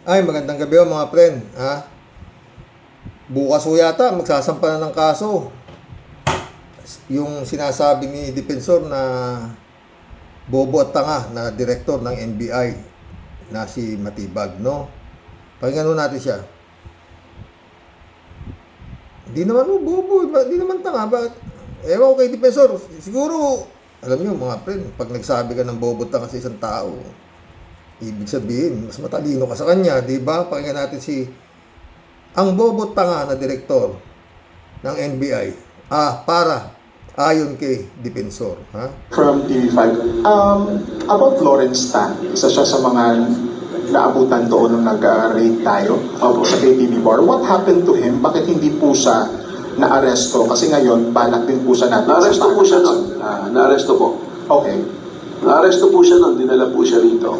Ay, magandang gabi mga friend. Bukas ho yata, magsasampa na ng kaso. Yung sinasabi ni Defensor na bobo at tanga na direktor ng NBI na si Matibag, no? Pakinggan ho natin siya. Hindi naman ho bobo, hindi naman tanga. Bakit? Ewan ko kay Defensor. Siguro, alam niyo mga friend, pag nagsabi ka ng bobo at tanga sa isang tao, ibig sabihin, mas matalino ka sa kanya, di ba? Pakinggan natin ang bobo tanga na direktor ng NBI. Para ayon kay Defensor. From TV5. About Lawrence Tan, isa siya sa mga naabutan doon nung nag-raid tayo sa KTV bar. What happened to him? Bakit hindi po siya na-aresto? Kasi ngayon, balak din po siya natin. Na-aresto po siya nun. Na-aresto po. Okay. Na-aresto po siya nun. Dinala po siya rito.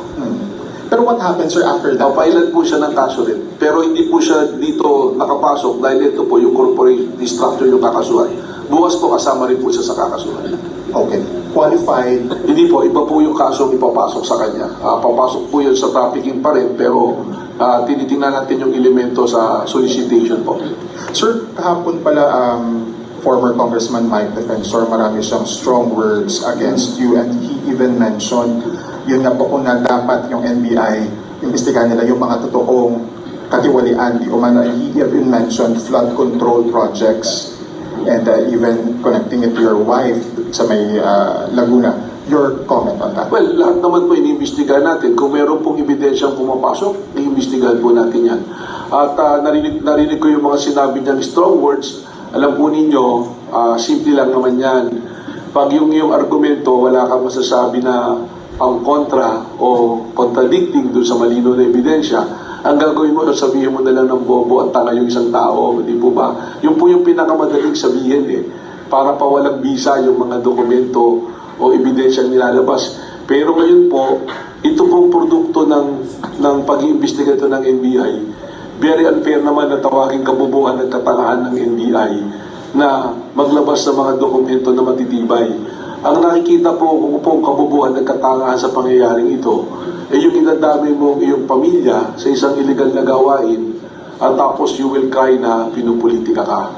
Pero what happened, sir, after that? Napailan po siya ng kaso rin. Pero hindi po siya dito nakapasok dahil ito po yung corporate structure yung kakasuhan. Bukas po kasama rin po siya sa kakasuhan. Okay. Qualified. Hindi po, iba po yung kaso ipapasok sa kanya. Papasok po yun sa trafficking pa rin, pero tinitingnan natin yung elemento sa solicitation po. Sir, kahapon pala, former Congressman Mike Defensor, marami siyang strong words against you, and he even mentioned yun nga po kung na dapat yung NBI imbestigahan nila yung mga totoong katiwalian. Di umano, he even mentioned flood control projects and even connecting it to your wife sa may Laguna. Your comment on that? Well, lahat naman po iniimbestigahan natin. Kung meron pong ebidensyang pumapasok, iimbestigahan po natin yan. At narinig ko yung mga sinabi niyang strong words. Alam po ninyo, simple lang naman yan. Pag yung argumento, wala kang masasabi na ang kontra o contradicting doon sa malino na ebidensya, ang gagawin mo, sabihin mo na lang ng bobo at tanga yung isang tao, di po ba? Yun po yung pinakamadaling sabihin para pawalang bisa yung mga dokumento o ebidensya nilalabas. Pero ngayon po, ito pong produkto ng pag-iimbestiga ito ng NBI, very unfair naman na tawagin kabubuhan at katangahan ng NBI na maglabas ng mga dokumento na matitibay. Ang nakikita po kung pong kabubuhan at katangahan sa pangyayaring ito ay yung inadami mo iyong pamilya sa isang illegal na gawain at tapos you will cry na pinupolitika ka.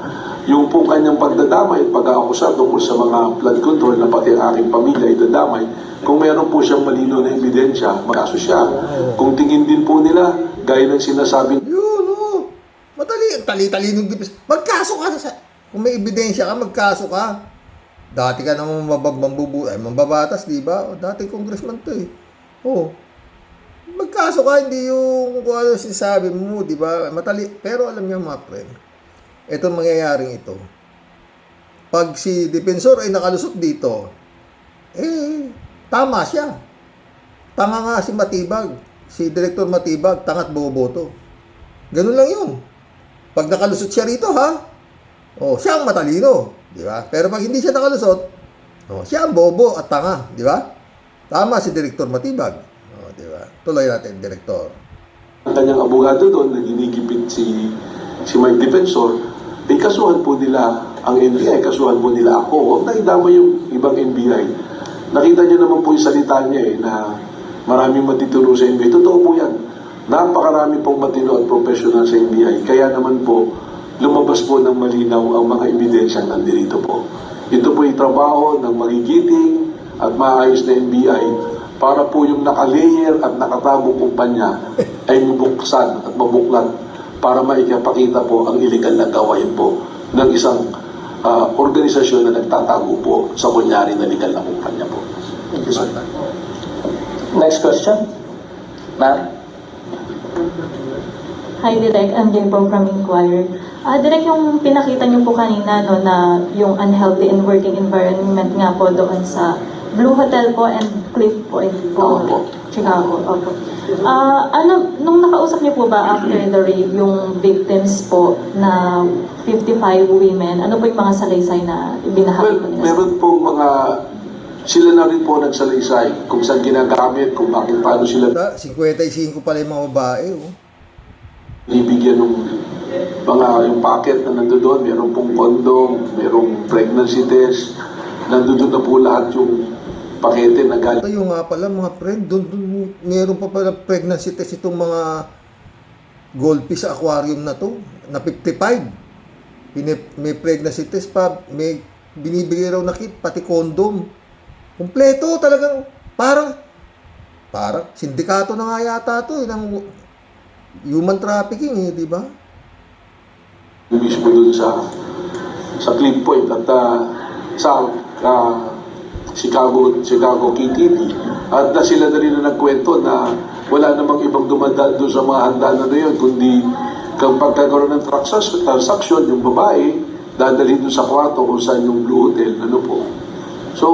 Yung pong kanyang pagdadamay at pag-aakusa tungkol sa mga flood control na pati ang aking pamilya ay dadamay, kung meron po siyang malino na ebidensya, magkaso siya. Kung tingin din po nila, gaya ng sinasabi Yun, tali-talinong Defensor. Magkaso ka kung may ebidensya ka, magkaso ka. Dati ka naman mambabatas, di ba? Dati congressman to Magkaso ka, hindi yung kung ano sinasabi mo, di ba? Pero alam niyo mga friend, itong mangyayaring ito, pag si Defensor ay nakalusot dito, tama siya. Tanga nga si Matibag, si Director Matibag, tangat bobo to. Ganun lang yun. Pag nakalusot siya rito, siya ang matalino. Di ba? Pero pag hindi siya nakalusot, siya ang bobo at tanga, di ba? Tama si Director Matibag. Di ba? Tuloy natin, Director. ang kanyang abogado doon na ginigipit si Mike Defensor, ay kasuhan po nila ang NBI, kasuhan po nila ako. Huwag na idama yung ibang NBI. Nakita niyo naman po yung salita niya na maraming matituro sa NBI. Totoo po yan. Napakarami pong matino at professional sa NBI. Kaya naman po, lumabas po ng malinaw ang mga ebidensyang nandito po. Ito po yung trabaho ng magigiting at maayos na NBI para po yung nakalayer at nakatagong kumpanya ay mabuksan at mabuklat para maikapakita po ang illegal na gawain po ng isang organisasyon na nagtatago po sa kunyari na legal na kumpanya po. Thank you, sir. Next question. Ma'am? Hi, Direk. I'm Jimbo from Inquirer. Direk, yung pinakita niyo po kanina na yung unhealthy and working environment nga po doon sa Blue Hotel po and Cliff Point po, Opo. Chicago. Opo. Nung nakausap niyo po ba after the raid, yung victims po na 55 women, ano po yung mga salaysay na ibinahagi po nila? Meron po sila na rin po nagsalaysay kung saan ginagamit, kung bakit paano sila 55 pala yung mga babae, ibigyan ng yung packet na nandoon, meron pong condom, merong pregnancy test, nandoon na po lahat yung pakete na galing. Ito yung nga pala mga friend, doon meron pa pala pregnancy test itong mga goldfish sa aquarium na to, na 55. May pregnancy test pa, may binibigay raw na kit, pati condom. Kompleto talagang, parang sindikato na nga yata to, ng human trafficking di ba? Mismo dun sa Clip Point at sa Chicago KTV. At sila na rin na nagkwento na wala namang ibang dumadaan doon sa mga handa na yun, kundi kapag kagkaroon ng transaction, yung babae, dadalhin doon sa kwarto kung saan yung Blue Hotel, So,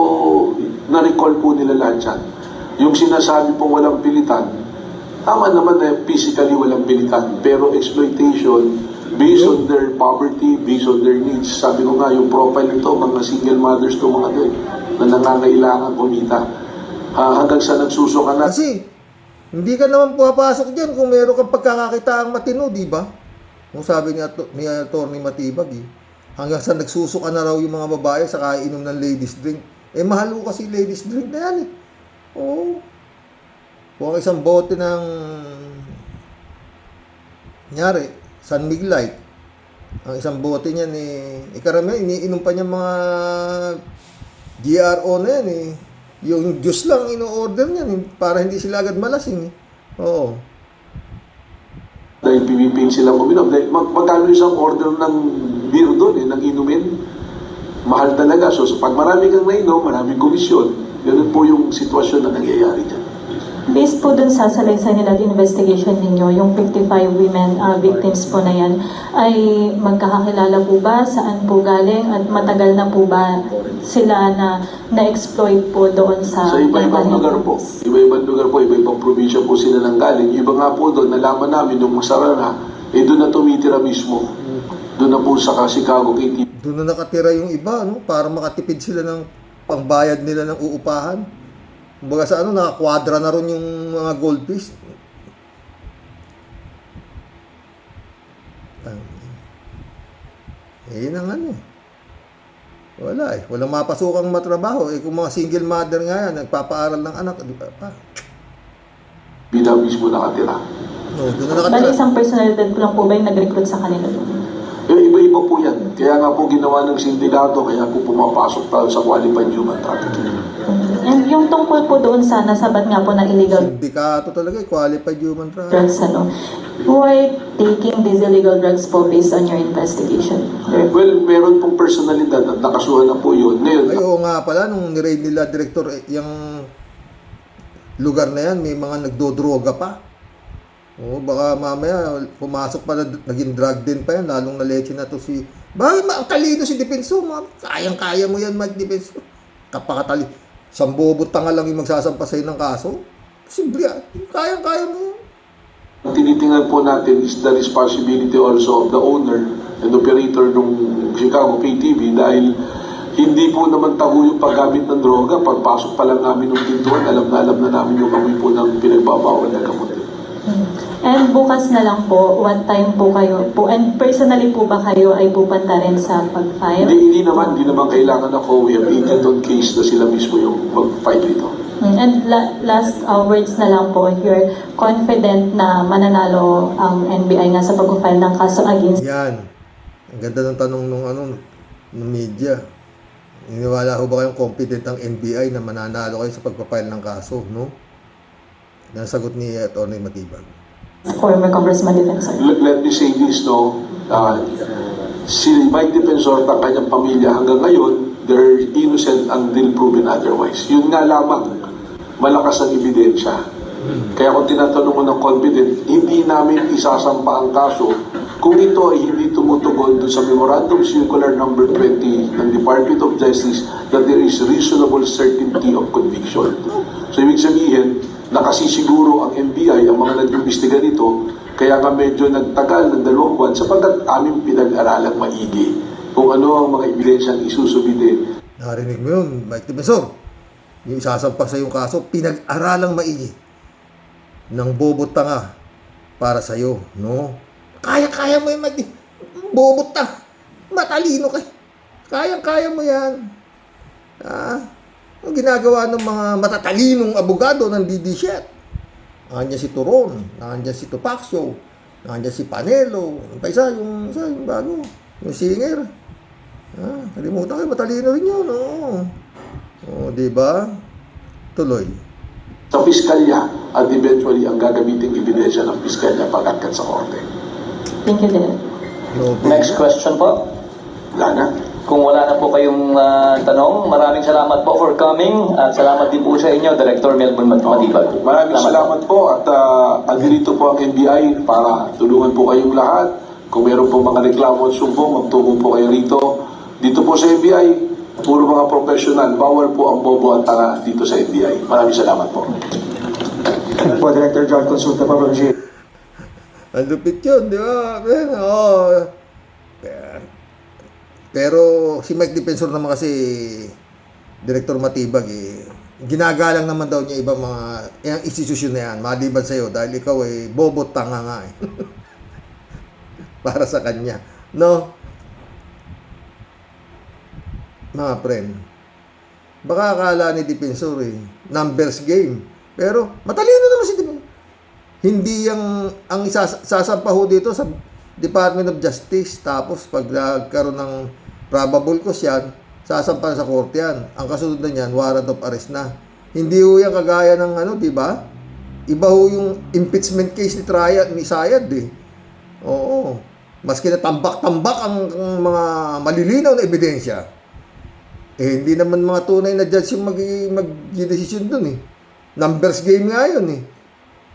na-recall po nila lahat yan. Yung sinasabi pong walang pilitan, tama naman na physically walang pilitan, pero exploitation based on their poverty, based on their needs. Sabi ko nga, yung profile nito, mga single mothers to mga doon, na nangangailangan kumita. Hanggang sa nagsusuka na. Kasi, hindi ka naman pumapasok dyan kung meron kang pagkakakitaang matino, di ba? Kung sabi ni Atty. Matibag, hanggang sa nagsusuka na raw yung mga babae sa kainom ng ladies drink. Mahal ko kasi ladies drink na yan Oo. Kung ang isang bote ng kunyari, San Mig Light, ang isang bote niyan karamihan, iniinom pa niya mga GRO na yan Yung juice lang ino-order niyan para hindi sila agad malasing Oo. Dahil pipipin silang uminom. Dahil magkano isang order ng beer doon ng inumin? Mahal talaga. So pag marami kang nainom, maraming komisyon. Ganun po yung sitwasyon na nangyayari dyan. Based po dun sa salaysay nila at investigation ninyo, yung 55 women victims po na yan, ay magkakakilala po ba? Saan po galing? At matagal na po ba sila na-exploit po doon sa iba-ibang lugar po. Iba-ibang lugar po, iba-ibang probinsya po sila nang galing. Iba nga po doon, nalaman namin yung masara na, doon na tumitira mismo. Doon na po sa Chicago KTV. Doon na nakatira yung iba, para makatipid sila ng pangbayad nila ng uupahan. Kumbaga sa nakakwadra na ron yung mga goldfish. Yun ang Wala Walang mapasukang matrabaho. Kung mga single mother nga yan, nagpapaaral ng anak, di ba pa? Bila mismo nakatira. Doon na Bali, nakatira. isang personalidad ko lang po ba yung nag-recruit sa kanila doon? Iba-iba po yan. Kaya nga po ginawa ng sindikato, kaya po pumapasok tayo sa qualified human trafficking. And yung tungkol po doon sa nasabat nga po na illegal Sindikato talaga, qualified human trafficking. drugs, who are taking these illegal drugs po based on your investigation? Well, meron pong personalidad at nakasuhan na po yun. Ngayon, Oo nga pala, nung niraid nila, Director, yung lugar na yan, may mga nagdodroga pa. Baka mamaya, pumasok pa na, naging drug din pa yan, lalong naleche na to Bakit ang talino si Defensor? Kayang-kaya mo yan, Mike Defensor. Kapakatali. Sambobot tanga lang yung magsasampa sa'yo ng kaso. Simple Kayang-kaya mo yan. ang tinitingnan po natin is the responsibility also of the owner and operator ng Chicago KTV dahil hindi po naman tago yung paggamit ng droga. Pagpasok pa lang namin ng pintuan, alam na namin yung amoy po ng pinagbabawal na gamot. And bukas na lang po, what time po kayo po, and personally po ba kayo ay pupunta rin sa pag-file? Hindi naman kailangan ako. We have agent on case na sila mismo yung mag-file dito. And last words na lang po, if you're confident na mananalo ang NBI nga sa pag-file ng kaso against Yan. Ang ganda ng tanong ng media. Iniwala ko ba kayong confident ang NBI na mananalo kayo sa pagpapile ng kaso, no? Nasagot ni Atty. Matibag. former Congressman Defensor? Let me say this, si Mike Defensor at ang kanyang pamilya hanggang ngayon, they're innocent until proven otherwise. Yun nga lamang, malakas ang ebidensya. Kaya kung tinatanong mo ng confident, hindi namin isasampa ang kaso kung ito ay hindi tumutugon doon sa Memorandum Circular number 20 ng Department of Justice that there is reasonable certainty of conviction. So ibig sabihin, nakasisiguro ang NBI, ang mga nag-imbestiga nito, kaya nga medyo nagtagal ng 2 buwan sapagkat aming pinag-aralang maigi kung ano ang mga ebidensyang isusubite. Narinig mo yun, Mike Defensor. Yung isasampa sa yung kaso, pinag-aralang maigi ng bobot tanga para sa'yo, no? Kaya-kaya mo yung bobot tanga. Matalino ka. Kaya-kaya mo yan. Ang ginagawa ng mga matatalinong abogado ng DDSHET. Nandiyan si Turon, nandiyan si Tupacio, Nandiyan si Panelo. Yung pa isa, yung bago. Yung singer. Kalimutan kayo, matalino rin yun. Oo, di ba? Tuloy. Sa piskalya at eventually ang gagamitin ebidensya ng piskalya pag-akyat sa korte. Thank you, Direk. No, Next question po. Wala na. Kung wala na po kayong tanong, maraming salamat po for coming at salamat din po sa inyo, Director Melvin Matibag. Maraming salamat po at andito po ang NBI para tulungan po kayong lahat. Kung meron po mga reklamo at sumbong, magtungo po kayo rito. Dito po sa NBI, puro mga professional, bawal po ang bobo at tanga dito sa NBI. Maraming salamat po. Po, Director John Consulta po, Roger. Ang lupit yun, di ba? Pero si Mike Defensor naman kasi, Director Matibag, ginagalang naman daw niya ibang mga yung institusyon na yan, maliban sa'yo, dahil ikaw bobo tanga nga para sa kanya. No? Mga friend, baka akala ni Defensor numbers game. Pero matalino naman si Defensor. Hindi ang sasampaho dito sa Department of Justice, tapos pag nagkaroon ng probable cause yan, sasampan sa korte yan. Ang kasunod na yan, warrant of arrest na. Hindi ho yan kagaya ng di ba? Iba ho yung impeachment case ni Sayad Oo. Maski na tambak-tambak ang mga malilinaw na ebidensya. Hindi naman mga tunay na judge yung mag-decision dun Numbers game nga yun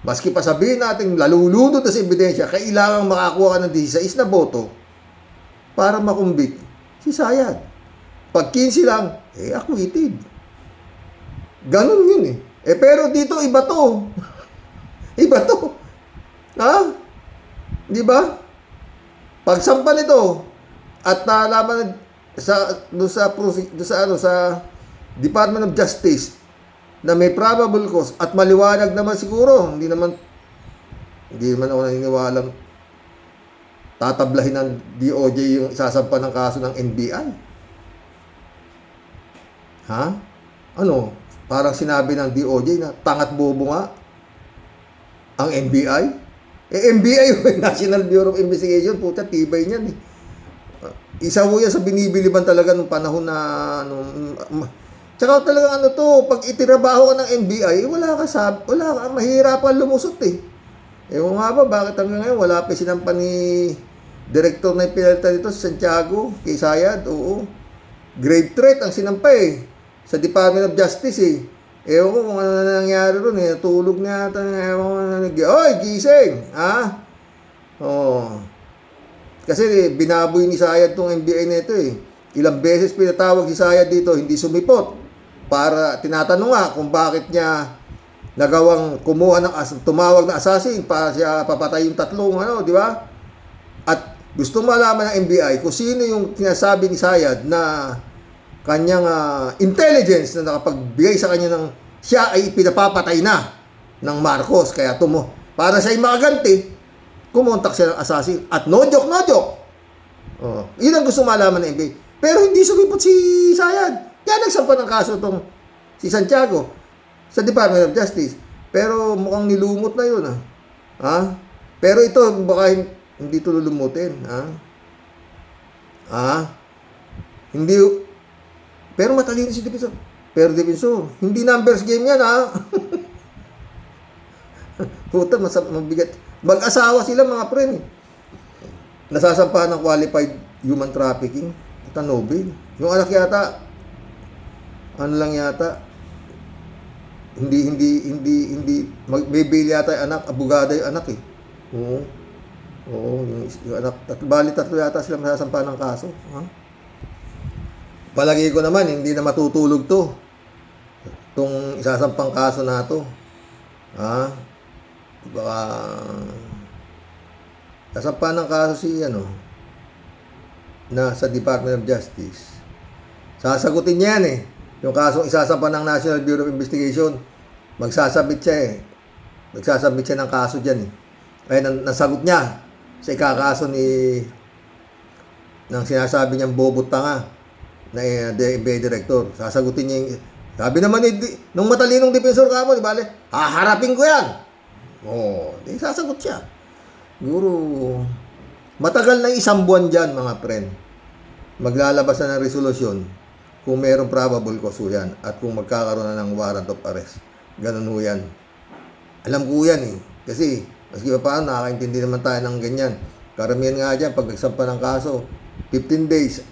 Maski pa sabihin natin lalulunod na sa ebidensya, kailangan makakuha ka ng 16 na boto para makumbik si Sayad. Pag 15 lang, acquitted. Ganun yun pero dito iba to. Iba to. Di ba? Pagsampa nito at nalaman sa Department of Justice na may probable cause at maliwanag naman siguro, hindi naman ako naniniwalang tatablahin ng DOJ yung isasampa ng kaso ng NBI. Parang sinabi ng DOJ na tangat bobo nga ang NBI. NBI yung National Bureau of Investigation, puta, tibay niyan Isa ho yan sa binibiliban talaga nung panahon na tsaka talagang pag itirabaho ka ng NBI, wala ka, mahirapan lumusot Ewan nga ba, bakit hanggang ngayon wala pa sinampa ni Director na pinalita dito sa Santiago, kay Sayad, oo. Grave threat ang sinampa sa Department of Justice Ewan ko kung ano na nangyari ron natulog na yata, ewan ko oy, gising, Kasi binaboy ni Sayad tong NBI na ito Ilang beses pinatawag si Sayad dito, hindi sumipot. Para tinatanong nga kung bakit niya nagawang tumawag na assassin para siya papatay yung tatlong di ba? At gusto malaman ng NBI kung sino yung sinasabi ni Sayad na kanyang intelligence na nakapagbigay sa kanya ng siya ay pinapapatay na ng Marcos. Kaya para siya ay makaganti, kumontak siya ng assassin. At no joke. Yun ang gusto malaman ng NBI. Pero hindi sumipot si Sayad. Kaya nagsampa ng kaso si Santiago sa Department of Justice. Pero mukhang nilumot na yun. Pero ito, baka hindi ito lulumutin. Hindi. Pero matalino si Defensor. Pero Defensor, hindi numbers game yan Puta, mabigat. Mag-asawa sila mga friend Nasasampahan ng qualified human trafficking. Puta, Nobel. Yung anak yata, hindi may bail yata yung anak, abogada yung anak Oo, yung anak, tatlo yata sila masasampahan ng kaso. Palagi ko naman, hindi na matutulog itong isasampang kaso na to. Baka sasampahan ng kaso na sa Department of Justice. Sasagutin niya yan Yung kasong isasampa ng National Bureau of Investigation, magsasabit siya Magsasabit siya ng kaso dyan Kaya nasagot niya sa ikakaso ng sinasabi niyang bobo tanga na FBI Director. Sasagutin niya sabi naman nung matalinong Defensor ka mo, di ba? Haharapin ko yan. Di sasagot siya. Siguro, matagal na 1 buwan dyan, mga friend. Maglalabas na ng resolusyon kung mayroong probable cause ho yan at kung magkakaroon na ng warrant of arrest. Ganun ho yan. Alam ko yan eh. Kasi, maski pa paano, nakakaintindi naman tayo ng ganyan. Karamihan nga dyan, pag nagsampa ng kaso, 15 days,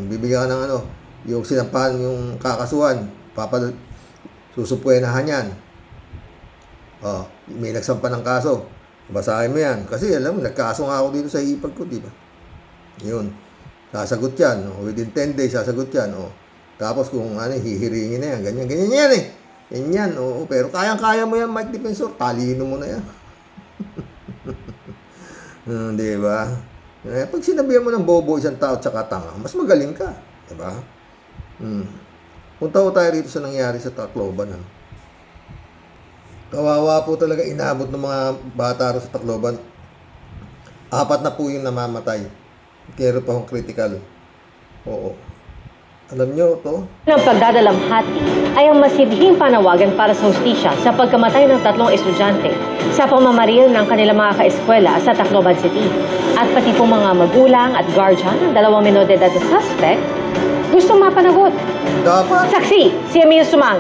bibigyan ka ng ano, yung sinampahan, yung kakasuhan, susupwenahan yan. Oh, may nagsampa ng kaso, basahin mo yan. Kasi alam mo, nagkaso nga ako dito sa ipag ko, di ba? Yun. Sasagot yan. Oh. Within 10 days, sasagot yan. Oh. Tapos kung ano, hihiringin na yan. Ganyan yan eh. Ganyan. Oo. Pero kayang-kaya mo yan, Mike Defensor. Talino mo na yan. Di ba? Pag sinabihan mo ng bobo isang tao at saka tanga, mas magaling ka. Di ba? Punta ko tayo rito sa nangyari sa Tacloban. Kawawa po talaga inabot ng mga bata rin sa Tacloban. 4 na po yung namamatay. Kero pa akong critical. Oo. Alam nyo to? Ang pagdadalamhati ay ang masidhing panawagan para sa hustisya sa pagkamatay ng 3 estudyante sa pamamaril ng kanilang mga kaeskwela sa Tacloban City. At pati po mga magulang at guardian ng 2 menor de edad na suspect gusto mapanagot. Dapat. Saksi, si Emil Sumang.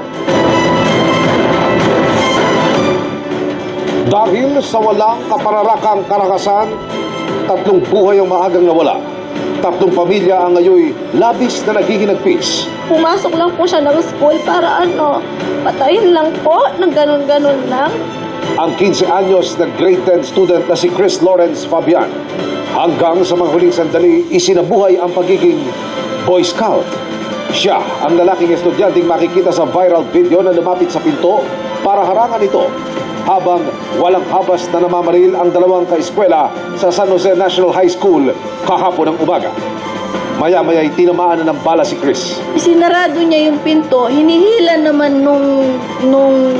Dahil sa walang kapararakang karakasan, 3 buhay ang maagang nawala. 3 pamilya ang ngayoy labis na naghihinagpis. Pumasok lang po siya ng school para patayin lang po, ng ganun-ganun lang. Ang 15 anyos na grade 10 student na si Chris Lawrence Fabian. Hanggang sa mga huling sandali, isinabuhay ang pagiging Boy Scout. Siya ang lalaking estudyanteng makikita sa viral video na lumapit sa pinto para harangan ito habang walang habas na namamaril ang 2 kaeskwela sa San Jose National High School kahapon ng umaga. Maya-maya ay tinamaan na ng bala si Chris. Sinarado niya yung pinto, hinihila naman nung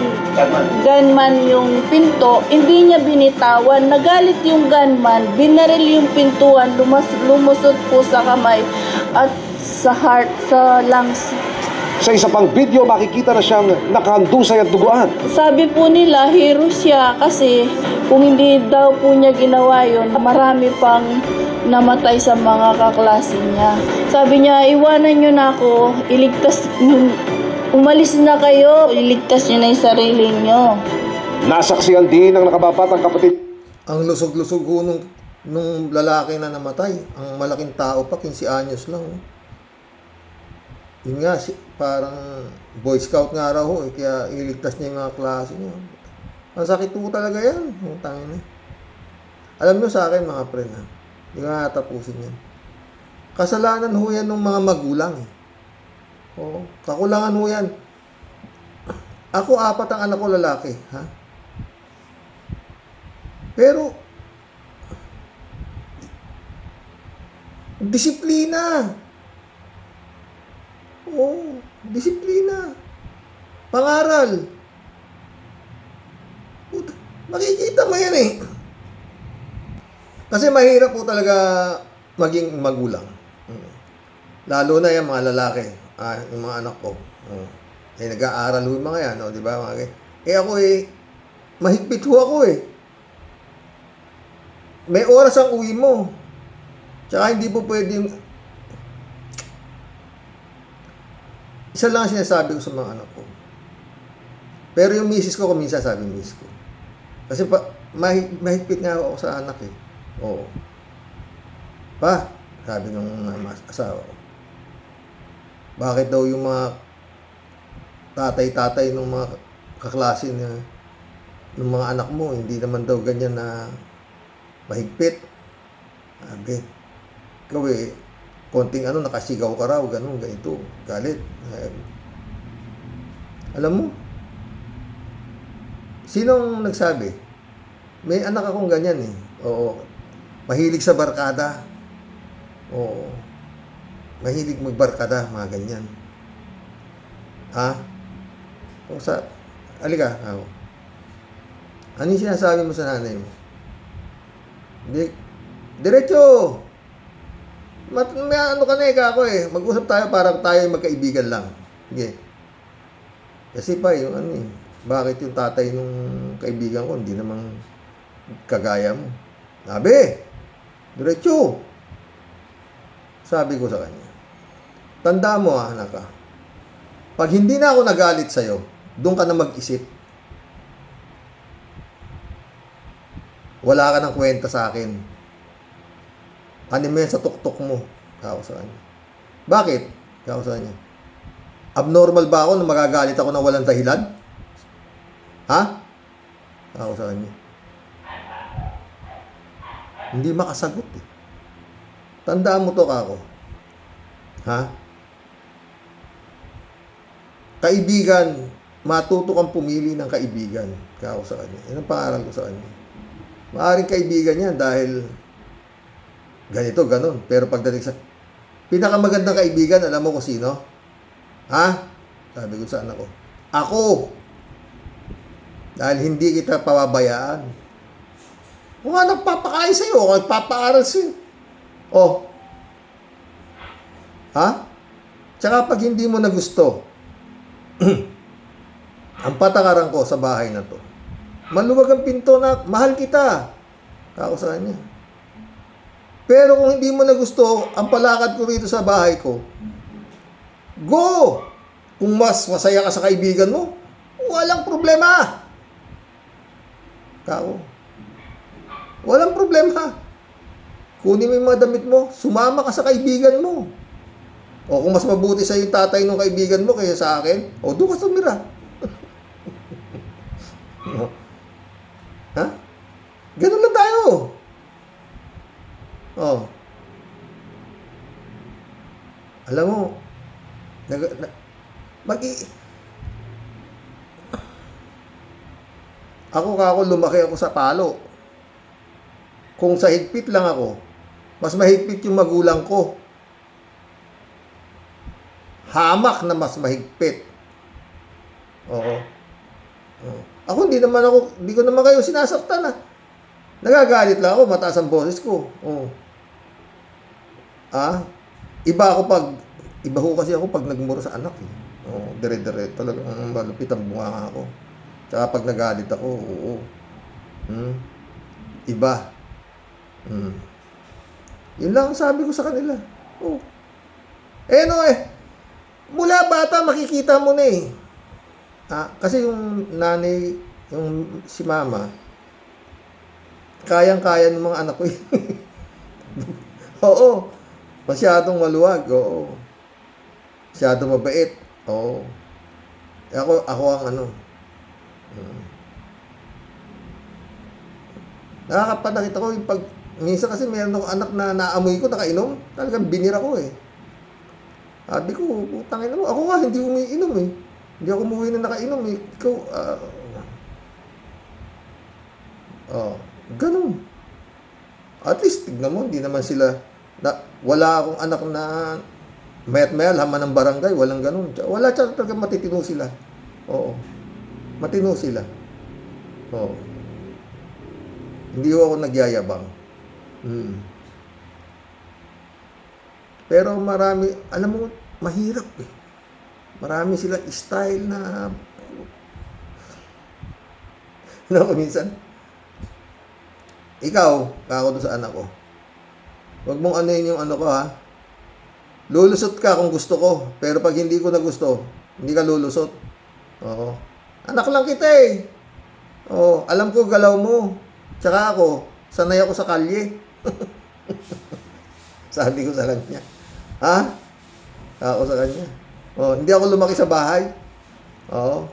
gunman yung pinto, hindi niya binitawan. Nagalit yung gunman, binaril yung pintuan, lumusot po sa kamay at sa heart, sa lungs. Sa isa pang video, makikita na siyang nakahandusay at duguan. Sabi po nila, hero siya kasi kung hindi daw po niya ginawa yun, marami pang namatay sa mga kaklase niya. Sabi niya, iwanan niyo na ako, umalis na kayo, iligtas niyo na yung sarili niyo. Nasaksihan din ng nakababatang kapatid. Ang lusog-lusog ho nung lalaki na namatay. Ang malaking tao pa, 15 anyos lang. Oh. Yun nga, parang Boy Scout nga raw ho, kaya iligtas niya yung mga klase niya. Ang sakit po talaga yan. Tangin na. Alam niyo sa akin mga friend, hindi ko nga tapusin yan. Kasalanan ho yan ng mga magulang. Oo, kakulangan ho yan. Ako, 4 ang anak ko lalaki. Ha? Pero, disiplina. Oo, disiplina. Pangaral. Puta, makikita mo yan eh. Kasi mahirap po talaga maging magulang. Lalo na yung mga lalaki, yung mga anak ko. Nag-aaral ho yung mga yan, di ba? Ako mahigpit ho ako eh. May oras ang uwi mo. Tsaka hindi po pwedeng... Isa lang ang sinasabi ko sa mga anak ko. Pero yung misis ko, minsan sabi misis ko. Kasi mahigpit nga ako sa anak eh. Oo. Pa, sabi nung asawa ko. Bakit daw yung mga tatay-tatay ng mga kaklase ng mga anak mo, hindi naman daw ganyan na mahigpit. Sabi, ikaw konting nakasigaw ka raw, ganun, ganito, galit. Alam mo, sinong nagsabi? May anak akong ganyan eh. Oo. Mahilig sa barkada. Oo. Mahilig magbarkada, mga ganyan. Ha? O alika, ako. Ano yung sinasabi mo sa nanay mo? Diretso! May ka na ako eh. Mag-usap tayo para tayo magkaibigan lang. Sige. Kasi pa yung bakit yung tatay nung kaibigan ko hindi namang kagaya mo? Sabi, diretso. Sabi ko sa kanya, tanda mo anak ka, pag hindi na ako nagalit sa'yo, doon ka na mag-isip. Wala ka ng kwenta sa akin. Ano mo yan sa tuktok mo? Ako sa kanya. Bakit? Ako sa kanya. Abnormal ba ako na magagalit ako na walang dahilan? Ha? Ako sa kanya. Hindi makasagot eh. Tandaan mo to, kako. Ha? Kaibigan, matuto kang pumili ng kaibigan. Kako sa kanya. Yan ang pangaral ko sa kanya. Maaring kaibigan yan dahil ganito, ganun. Pero pagdating sa pinakamagandang kaibigan, alam mo kung sino? Ha? Sabi ko sa anak ko. Ako! Dahil hindi kita pababayaan. Kung nga nagpapakain sa'yo, o nagpapaaral sa'yo. Oh. Ha? Tsaka pag hindi mo na gusto, ang patakaran ko sa bahay na to, maluwag ang pinto na mahal kita. Ako sa kanya. Pero kung hindi mo na gusto, ang palakad ko rito sa bahay ko, go! Kung mas masaya ka sa kaibigan mo, walang problema. Kako. Walang problema. Kunin mo yung mga damit mo, sumama ka sa kaibigan mo. O kung mas mabuti sa yung tatay ng kaibigan mo kaysa sa akin, o doon ka tumira. Ha? Ganun lang tayo. Oh. Alam mo, ako lumaki ako sa palo. Kung sa higpit lang ako, mas mahigpit yung magulang ko. Hamak na mas mahigpit. Oo. Ako hindi ko naman kayo sinasaktan ah. Nagagalit lang ako, mataas ang boses ko. Oo. Iba ho kasi ako pag nagmuro sa anak eh. Oo, dire-dire talagang malupit ang bunga ako. Tsaka pag nagalit ako, oo. Iba. Yun lang ang sabi ko sa kanila. Oo. Mula bata makikita mo na eh. Kasi yung nanay, yung si mama, kayang-kaya ng mga anak ko eh. Oo. Masyadong maluwag. Oo. Masyadong mabait. Oo. Ako ang ano. Nakakapanakit ako yung pag minsan kasi meron akong anak na naamoy ko, nakainom. Talagang binira ko eh. Sabi ko, putangin mo. Ako nga, hindi umiinom eh. Hindi ako umuwi na nakainom eh. Ikaw, ganun. At least, tignan mo, hindi naman sila, wala akong anak na mayat-mayat, laman ng barangay, walang ganun. Wala, talaga matitino sila. Oo. Matino sila. Oo. Hindi ako nagyayabang. Pero marami, alam mo, mahirap eh. Marami sila style na minsan. Ikaw, kako doon sa anak ko. Huwag mong anuin yung ano ko ha. Lulusot ka kung gusto ko. Pero pag hindi ko na gusto, hindi ka lulusot. Oo. Anak lang kita eh. Oo. Alam ko galaw mo. Tsaka ako, sanay ako sa kalye. Sabi ko sa kanya. Ha? Ako sa kanya. Hindi ako lumaki sa bahay. Oo.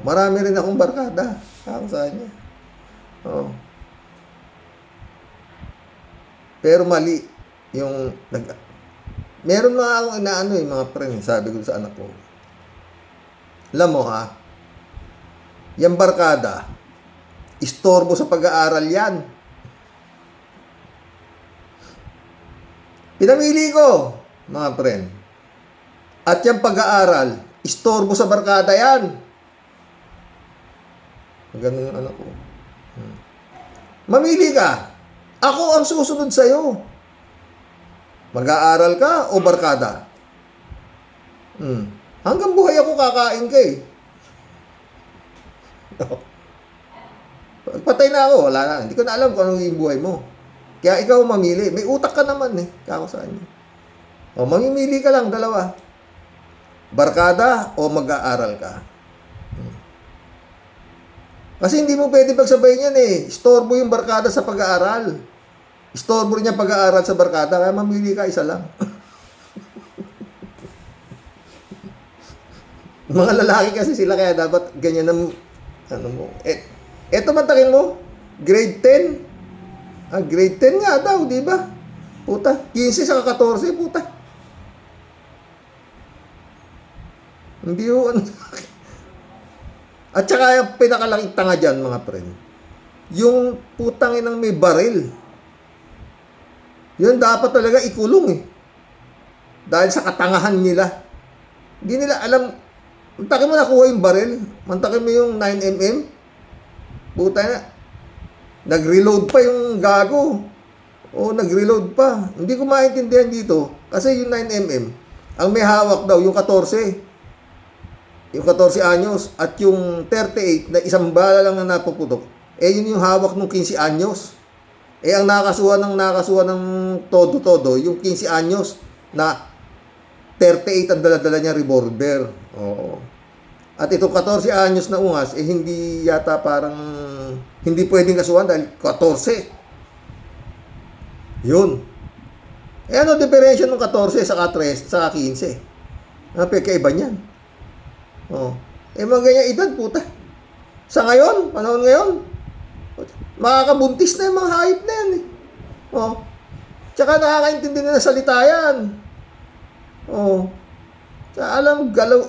Marami rin akong barkada. Ako sa kanya. Oo. Pero mali yung meron mga akong inaano eh, mga friend, sabi ko sa anak ko. Alam mo ha, yung barkada, istorbo sa pag-aaral yan. Pinamili ko, mga friend. At yung pag-aaral, istorbo sa barkada yan. Ganun yung anak ko. Mamili ka. Ako ang susunod sa'yo. Mag-aaral ka o barkada? Hanggang buhay ako kakain ka eh. Pag patay na ako, wala na. Hindi ko na alam kung anong yung buhay mo. Kaya ikaw mamili. May utak ka naman eh. Kako saan yun. O, mamimili ka lang, dalawa. Barkada o mag-aaral ka. Kasi hindi mo pwede pagsabayin yan eh. Istorbo yung barkada sa pag-aaral. Istorbo rin yung pag-aaral sa barkada. Kaya mamili ka, isa lang. Mga lalaki kasi sila, kaya dapat ganyan ng ano mo. Eto mantakin mo, grade 10. Grade 10 nga daw, di ba? Puta, 15 sa 14, puta. Hindi ho, ano. At saka yung pinakalaking tanga dyan, mga friend. Yung putang inang may baril. Yun dapat talaga ikulong eh. Dahil sa katangahan nila. Hindi nila alam. Mantakin mo nakuha yung baril. Mantakin mo yung 9mm. Puta na. Nag-reload pa yung gago. O, nag-reload pa. Hindi ko maintindihan dito. Kasi yung 9mm, ang may hawak daw, yung 14. Yung 14 anyos. At yung 38 na isang bala lang na napuputok. Yun yung hawak ng 15 anyos. Ang nakasuha ng todo-todo, yung 15 anyos na 38 ang dala-dala niya revolver. Oo. At itong 14 anyos na ungas, hindi yata parang, hindi pwedeng kasuhan dahil 14. Yun. Ano diferensya ng 14 sa 3 sa 15? Ano pagkaiba niyan? Oh. Mga ganyan edad, puta. Sa ngayon, panahon ngayon, makakabuntis na yung mga hayop na yan eh. Oh. Tsaka nakakaintindi na ng salita yan. Oh. Tsaka alam, galaw.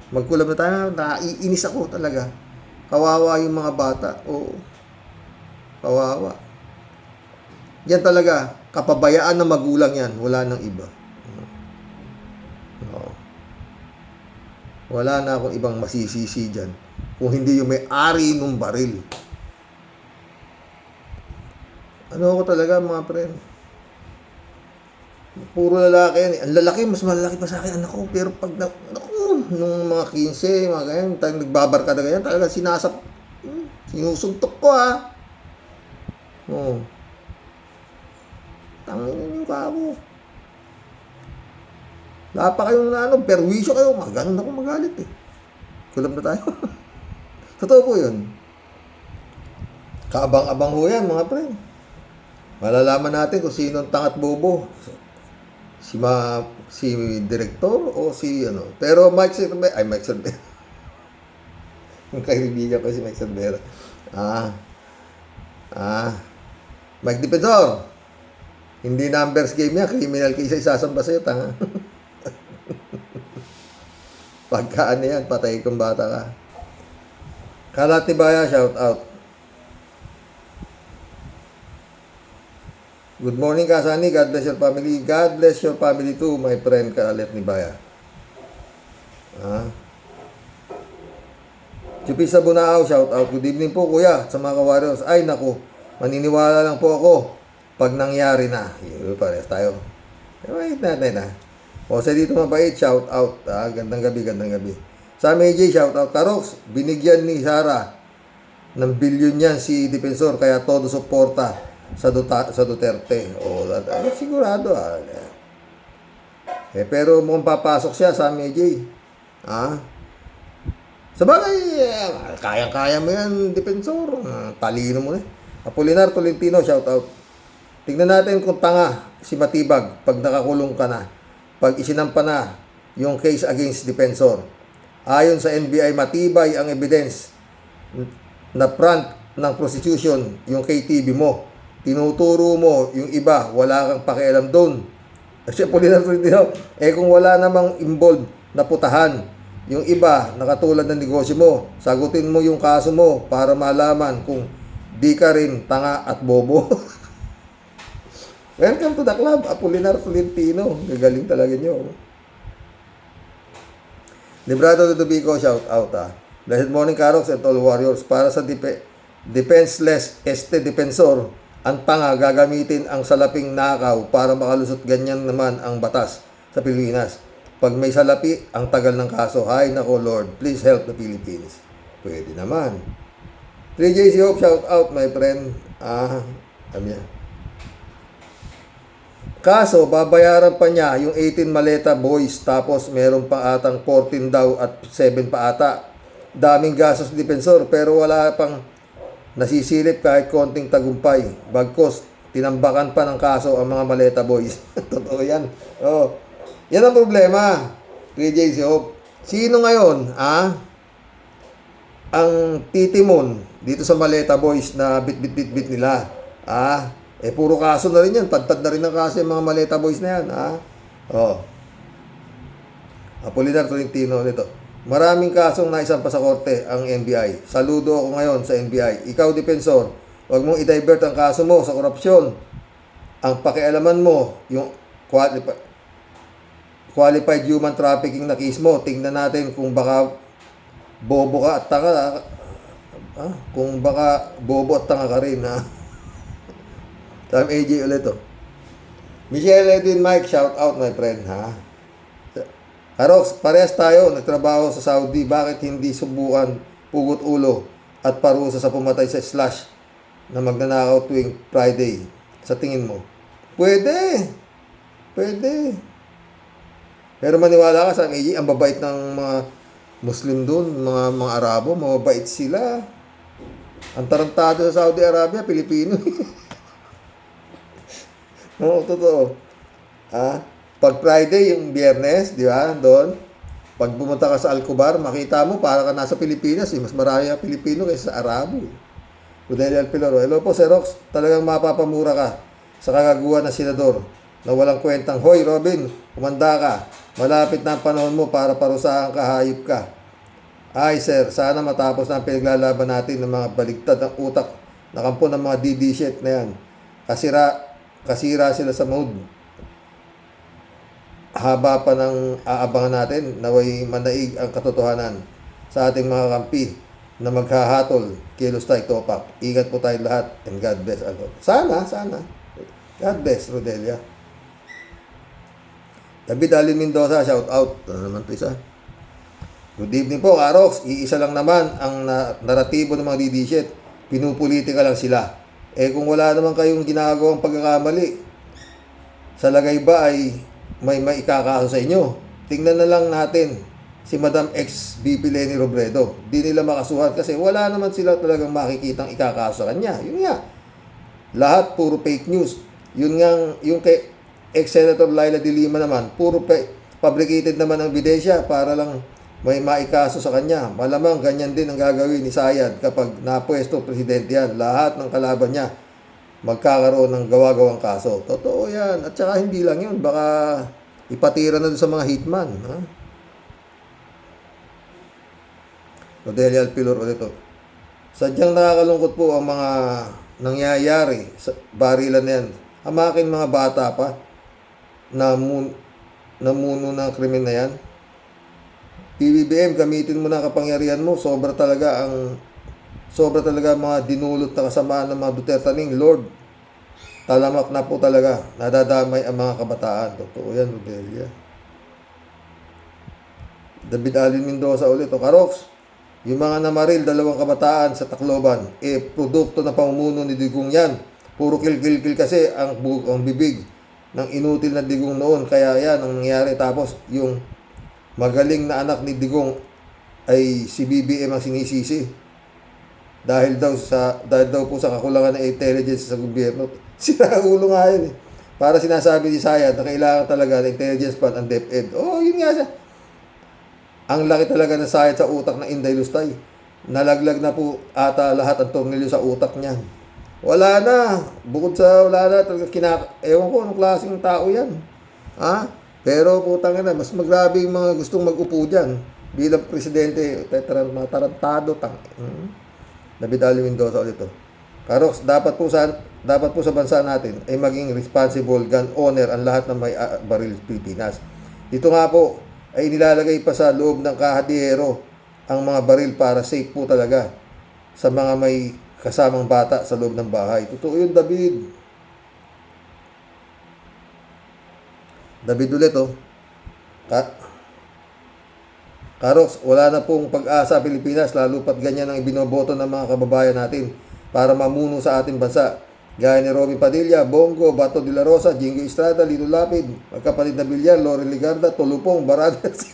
Magkulam na tayo, naiinis ako talaga. Kawawa yung mga bata. Oo. Kawawa. Yan talaga, kapabayaan ng magulang yan. Wala nang iba. Oo. Wala na akong ibang masisisi dyan. Kung hindi yung may-ari ng baril. Ano ako talaga, mga friend? Puro lalaki yan. Ang lalaki, mas malalaki pa sa akin, anak ko. Pero pag, nung mga 15, mga ganyan, talagang nagbabarkada ganyan, talaga sinusuntok ko, ha. Oo. Tangin yung kako. Wala pa kayong perwisyo kayo, ganun ako magalit eh. Kulam na tayo. Totoo po yun. Kaabang-abang ho yan, mga friend. Malalaman natin kung sino ang tangat bobo. Si direktor o si ano. Pero Mike Cervera. Yung kaibigan ko si Mike Cervera. Mike Defensor. Hindi numbers game yan. Criminal case isasamba sa'yo, tanga. Pagka ano yan, patay kung bata ka. Kalat ni Baya, shout out. Good morning, Kasani. God bless your family. God bless your family too, my friend Kalat ni Baya. Chupisa Bunao, shout out. Good evening po, kuya, sa mga ka-warriors. Ay, naku, maniniwala lang po ako pag nangyari na. Parehas tayo. Wait natin, Jose dito mabait, shout out. Gandang gabi. Sa AJ, shout out. Karox, binigyan ni Sara ng bilyon yan si Defensor, kaya todo suporta sa Duterte. Sigurado, pero mukhang papasok siya sa AJ. Sabagay, kayang-kaya mo yan, Defensor. Talino mo na. Apolinar Tolentino, shout out. Tignan natin kung tanga si Matibag pag nakakulong ka na. Pag isinampa na yung case against Defensor. Ayon sa NBI, matibay ang evidence na front ng prosecution yung KTV mo. Tinuturo mo yung iba, wala kang pakialam doon. Kasi kung wala namang involved na putahan, yung iba, nakatulad ng negosyo mo, sagutin mo yung kaso mo para malaman kung di ka rin tanga at bobo. Welcome to the club, Apolinar Tolentino. Gagaling talaga nyo. Librado de Dubico, shout out. Blessed morning, Karox and all warriors. Para sa defenseless Defensor, ang tanga gagamitin ang salaping nakaw para makalusot. Ganyan naman ang batas sa Pilipinas. Pag may salapi, ang tagal ng kaso. Ay nako Lord, please help the Philippines. Pwede naman. 3JC Hope, shout out my friend. Sabi niya. Kaso, babayaran pa niya yung 18 maleta boys, tapos meron pa atang 14 daw at 7 pa ata. Daming gastos ni Defensor, pero wala pang nasisilip kahit konting tagumpay. Bagkos, tinambakan pa ng kaso ang mga maleta boys. Totoo yan. Oh. Yan ang problema. 3JC Hope. Sino ngayon, ang titimon dito sa maleta boys na bit nila? Puro kaso na rin yan. Padpad na rin ng kaso yung mga maleta boys na yan. Apolinar Tolentino nito. Maraming kasong naisampa sa korte ang NBI. Saludo ako ngayon sa NBI. Ikaw, Defensor, huwag mong i-divert ang kaso mo sa korupsyon. Ang pakialaman mo, yung qualified human trafficking na case mo, tingnan natin kung baka bobo ka at tanga. Kung baka bobo at tanga ka rin, Sam AJ ulit, Michelle Edwin Mike, shout out my friend, Harox, parehas tayo, nagtrabaho sa Saudi, bakit hindi subukan pugot ulo at parusa sa pumatay sa slash na magnanakaw tuwing Friday? Sa tingin mo? Pwede. Pero maniwala ka sa AJ, ang babait ng mga Muslim doon, mga Arabo, mababait sila. Ang tarantado sa Saudi Arabia, Pilipino. Oo, totoo. Pag Friday, yung Biyernes, di ba, doon, pag pumunta ka sa Alcobar, makita mo, para ka nasa Pilipinas, mas marami ang Pilipino kaysa sa Arabo. Rodelio Alpiloro, hello po, Sir Rox, talagang mapapamura ka sa kagaguhan ng senador na walang kwentang, hoy, Robin, kumanda ka, malapit na ang panahon mo para parusahan ka, hayop ka. Ay, sir, sana matapos na ang pinaglalaban natin ng mga baligtad ng utak na kampo ng mga DD shit na yan. Kasira sila sa mood. Haba pa ng aabangan natin, naway manaig ang katotohanan sa ating mga kampi na maghahatol, kilos tayo, topak. Ingat po tayo lahat, and God bless. Sana. God bless, Rodelia. David Alin Mendoza, shout out. Ano naman ito isa? Good evening po, Karox. Iisa lang naman ang naratibo ng mga DD-shit. Pinupolitika lang sila. Kung wala naman kayong ginagawang pagkakamali, sa lagay ba ay may maikakaso sa inyo? Tingnan na lang natin si Madam ex-VP Leni Robredo. Di nila makasuhan kasi wala naman sila talagang makikitang ikakaso sa kanya. Yun nga. Lahat puro fake news. Yun nga, yung kay ex-Senator Laila de Lima naman, puro fabricated naman ang ebidensya para lang may maikaso sa kanya. Malamang ganyan din ang gagawin ni Sayad kapag napwesto presidente yan. Lahat ng kalaban niya magkakaroon ng gawa-gawang kaso. Totoo yan. At saka hindi lang yun. Baka ipatira na doon sa mga hitman. Rodelia Alpilor ulit. Sadyang nakakalungkot po ang mga nangyayari sa barilan na yan. Amakin mga bata pa namuno ng krimen na yan. PBBM, gamitin mo na kapangyarihan mo. Sobra talaga mga dinulot na kasamaan ng mga Dutertaning. Lord, talamak na po talaga. Nadadamay ang mga kabataan. Totoo yan, Rodelia. David Alin Mendoza ulit. Karox, yung mga namaril, 2 kabataan sa Tacloban, produkto na pamumuno ni Digong yan. Puro kilkil kasi ang bibig ng inutil na Digong noon. Kaya yan ang nangyari. Tapos yung magaling na anak ni Digong ay si BBM ang sinisisi. Dahil daw po sa kakulangan ng intelligence sa gobyerno. Sira ulo nga yun. Para sinasabi ni Sayad na kailangan talaga ng intelligence pan ang DepEd. Yun nga siya. Ang laki talaga ng Sayad sa utak ng Inday Lustay. Nalaglag na po ata lahat ang tornilyo sa utak niya. Wala na. Bukod sa wala na, ewan ko anong klaseng tao yan. Pero putang ina, mas magrabe yung mga gustong mag-upo dyan bilang presidente, mga tarantado. David Alin Mendoza ulit. Karox, dapat po sa bansa natin ay maging responsible gun owner ang lahat ng may baril Pilipinas. Dito nga po ay nilalagay pa sa loob ng kahadiyero ang mga baril para safe po talaga sa mga may kasamang bata sa loob ng bahay. Totoo yun, David. David ulit, Karox, wala na pong pag-asa Pilipinas, lalo pat ganyan ang ibinoboto ng mga kababayan natin para mamuno sa ating bansa. Gaya ni Robin Padilla, Bongo, Bato de la Rosa, Jingo Estrada, Lito Lapid, magkapatid na Villar, Lorel Ligarda, Tulupong, Baradas.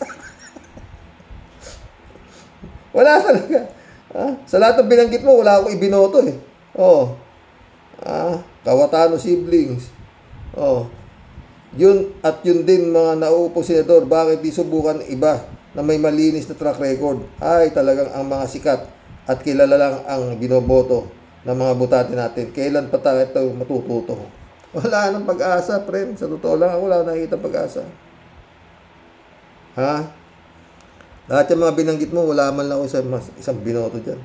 Wala talaga. Sa lahat ng binanggit mo, wala akong ibinoto eh. Kawatano siblings. Yun at yun din mga nauupong senador, bakit di subukan iba na may malinis na track record? Ay, talagang ang mga sikat at kilala lang ang binoboto ng mga butante natin. Kailan pa tayo ito matututo? Wala nang pag-asa, friend. Sa totoo lang, ako wala nakikita pag-asa. Lahat yung mga binanggit mo, wala man lang ako isang binoto dyan.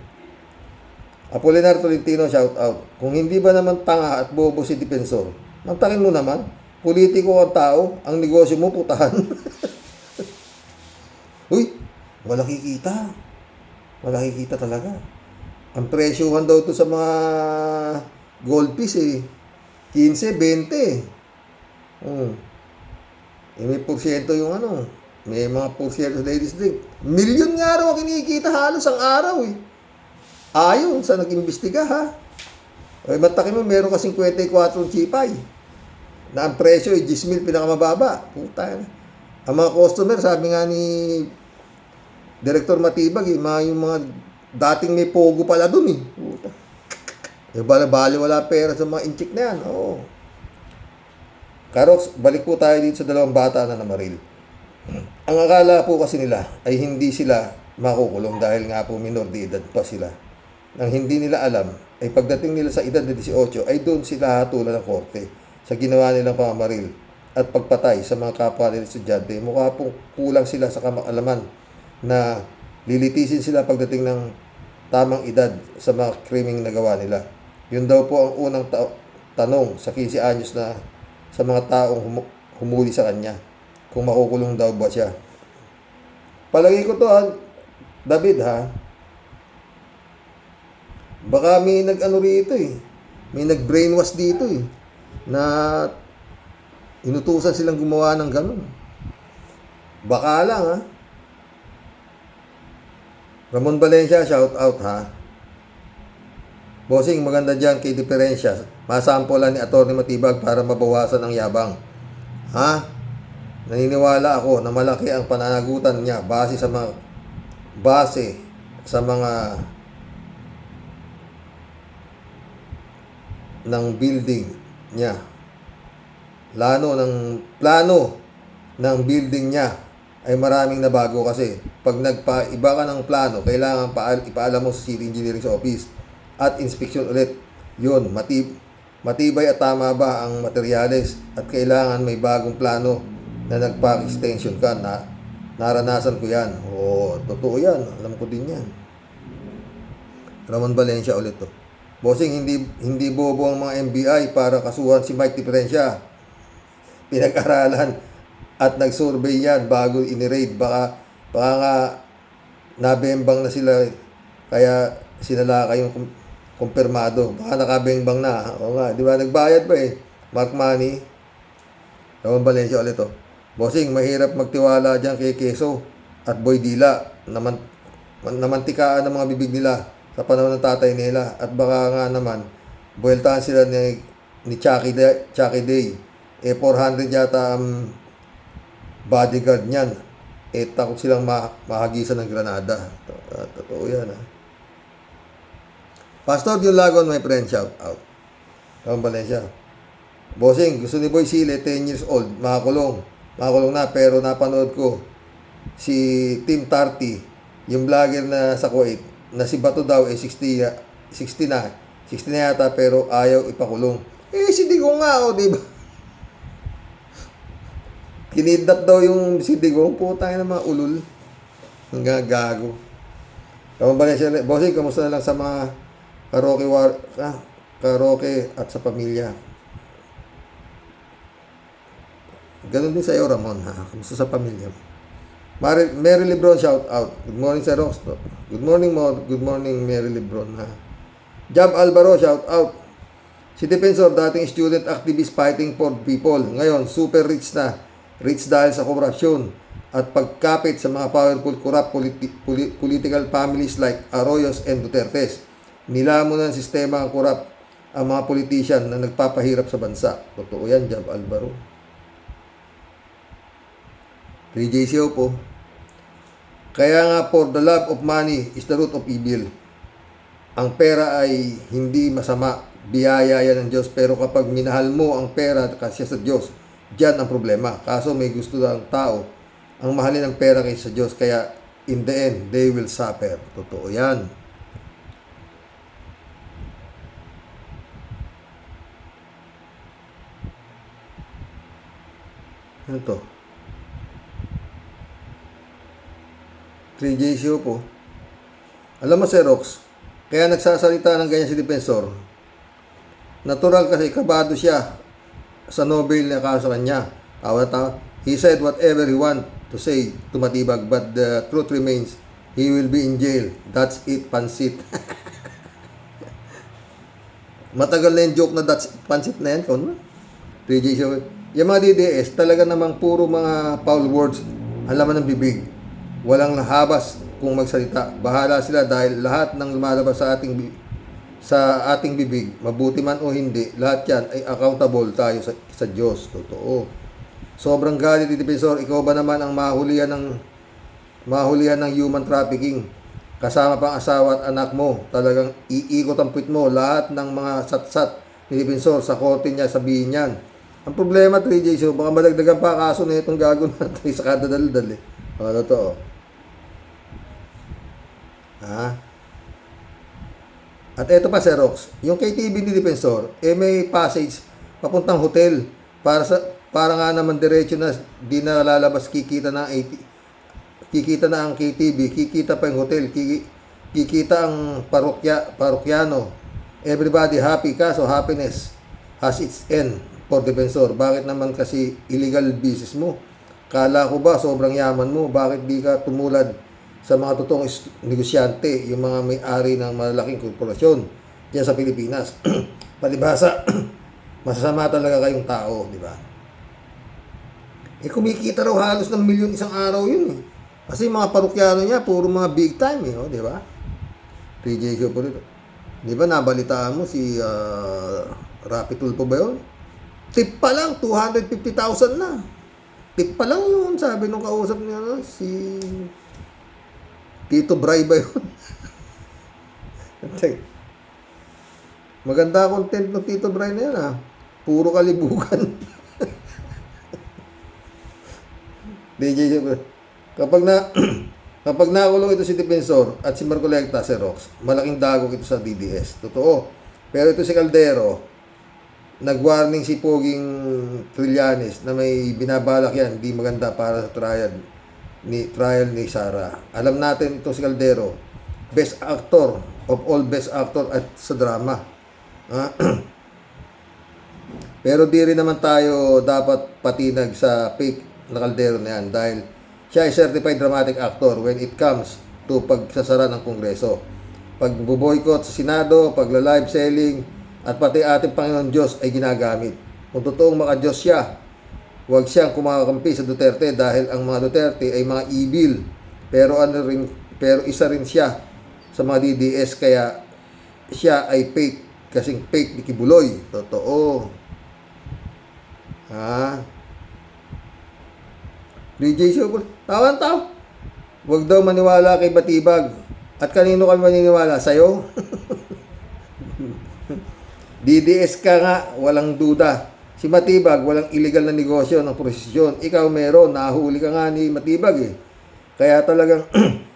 Apolinar Tolentino, shout out. Kung hindi ba naman tanga at bobo si Dipensor, mantakin mo naman. Politiko ang tao, ang negosyo mo, putahan. Uy, wala kikita. Wala kikita talaga. Ang presyuhan daw to sa mga gold piece 15, 20. May porsyento yung may mga porsyento ladies drink. Milyon nga raw kinikita halos ang araw Ayon sa nag-imbestiga matakin mo, meron kasing 54 chipay na ang presyo 10,000 pinakamababa. Puta na. Ang mga customer, sabi nga ni Director Matibag, yung mga dating may pogo pala dun Puta. Bali wala pera sa mga inchik na yan. Karox, balik po tayo dito sa dalawang bata na namaril. Ang akala po kasi nila ay hindi sila makukulong dahil nga po minor de edad pa sila. Nang hindi nila alam, ay pagdating nila sa edad na 18 ay doon sila hatulan ng korte sa ginawa nilang pamamaril at pagpatay sa mga kapwa nila estudyante. Mukha pong kulang sila sa kaalaman na lilitisin sila pagdating ng tamang edad sa mga krimeng nagawa nila. Yun daw po ang unang tanong sa 15 anyos na sa mga taong humuli sa kanya, kung makukulong daw ba siya. Palagi ko to David baka may rito may nag-brainwash dito na inutusan silang gumawa ng ganun. Baka lang Ramon Valencia, shout out Bossing, maganda dyan kay Diferensya. Masampulan ni Atty. Matibag para mabawasan ang yabang. Naniniwala ako na malaki ang pananagutan niya base sa mga ng building niya. Plano ng building niya ay maraming nabago kasi pag nagpaiba ka ng plano, kailangan ipaalam mo sa City Engineering Office at inspeksyon ulit. Yun, matibay at tama ba ang materyales at kailangan may bagong plano na nagpa-extension ka na naranasan ko yan. Totoo yan. Alam ko din yan. Ramon Valencia ulit to. Bossing, hindi bobo ang mga NBI para kasuhan si Mike Diferensya. Pinag-aralan at nag-survey yan bago ini-raid. Baka nga nabembang na sila kaya sinala kayong kumpirmado. Baka nakabembang na. Oo nga, di ba? Nagbayad pa Mark Money. Ramon Valencia ulit to. Bossing, mahirap magtiwala dyan kay Keso at Boy Dila. Namantikaan ang mga bibig nila sa panahon ng tatay nila. At baka nga naman, buweltahan sila ni Chucky Day. 400 yata ang bodyguard niyan. Takot silang mahagisan ng granada. Totoo yan Pastor John Lagon, my friend, shout out. Ramon Valencia. Bossing, gusto ni Boy Sile, 10 years old, makakulong na, pero napanood ko si Tim Tarty, yung vlogger na sa Kuwait, na si Bato daw 60 na yata, pero ayaw ipakulong. Si Digong nga diba? Kinidnap daw yung si Digong, putang ng mga ulul. Hanggang gago. Ramon Valencia, bossing, kamusta na lang sa mga karaoke at sa pamilya. Ganun din sa iyo, Ramon. Kamusta sa pamilya? Mary Lebron, shout out. Good morning sa Rox. Good morning, Mary Lebron. Jab Alvaro, shout out. Si Defensor, dating student activist fighting for people. Ngayon, super rich na. rich dahil sa korupsyon at pagkapit sa mga powerful corrupt political families like Arroyos and Dutertes. Nilamon ng sistema ang corrupt ang mga politician na nagpapahirap sa bansa. Totoo yan, Jab Alvaro. 3JCO po. Kaya nga, for the love of money is the root of evil. Ang pera ay hindi masama, biyaya yan ng Diyos. Pero kapag minahal mo ang pera kasi sa Diyos, diyan ang problema. Kaso may gusto ng tao ang mahalin ng pera kaysa sa Diyos. Kaya in the end, they will suffer. Totoo yan. Ano to? 3JCO po. Alam mo, Xerox, kaya nagsasalita ng ganyan si Defensor. Natural kasi kabado siya sa Nobel na kaso sa kanya. He said whatever he want to say to Matibag, but the truth remains, he will be in jail. That's it, pansit. Matagal na yung joke na that's it, pansit na yan. 3JCO. Yung mga DDS, talaga namang puro mga foul words ang laman ng bibig. Walang habas kung magsalita. Bahala sila dahil lahat ng lumalabas sa ating bibig, mabuti man o hindi, lahat yan ay accountable tayo sa Diyos. Totoo. Sobrang galit ni Defensor. Ikaw ba naman ang mahulihan ng human trafficking? Kasama pang asawa at anak mo. Talagang iikot ang puwit mo. Lahat ng mga satsat ni Defensor sa korte niya, sabihin yan. Ang problema, 3JCO, baka madagdagan pa kaso na itong gago natin sa kada daldal eh. Totoo. At eto pa, Xerox, yung KTV ni Defensor, may passage papuntang hotel para nga naman diretso na di na lalabas, kikita na ang KTV, kikita pa yung hotel, kikita ang parokyano. Everybody happy, kaso happiness has its end for Defensor. Bakit naman kasi illegal business mo? Kala ko ba sobrang yaman mo? Bakit di ka tumulad sa mga totoong negosyante, yung mga may-ari ng malalaking korporasyon diyan sa Pilipinas? Palibhasa, masasama talaga kayong tao, di ba? Kumikita raw halos ng milyon isang araw yun eh. Kasi mga parokyano niya, puro mga big time eh, di ba? 3JCO po rito. Di ba nabalitaan mo si Rapi Tulfo ba yun? Tip pa lang, 250,000 na. Tip pa lang yun, sabi nung kausap niya, si Tito Bray ba yun? Maganda content ng Tito Bray na yan Puro kalibugan. DJ, kapag nakulong ito si Defensor at si Marcolecta, Xerox, malaking dagok ito sa DDS. Totoo. Pero ito si Caldero, nag-warning si Poging Trillanes na may binabalak yan, hindi maganda para sa trial ni Sara. Alam natin ito si Caldero, best actor of all best actor at sa drama. Pero di rin naman tayo dapat patinag sa fake na Caldero na yan dahil siya ay certified dramatic actor when it comes to pagsasara ng Kongreso. Pag-boycott sa Senado, pagla-live selling, at pati ating Panginoon Diyos ay ginagamit. Kung totoong maka-Diyos siya, huwag siyang kumakampi sa Duterte dahil ang mga Duterte ay mga evil. Pero isa rin siya sa mga DDS kaya siya ay fake, kasing fake ni Kibuloy. Totoo. DJ Show, tawan tao. Huwag daw maniwala kay Batibag. At kanino kami maniniwala? Sa'yo? DDS ka nga, walang duda. Si Matibag, walang illegal na negosyo ng prosesyon. Ikaw meron, nahuli ka nga ni Matibag eh. Kaya talagang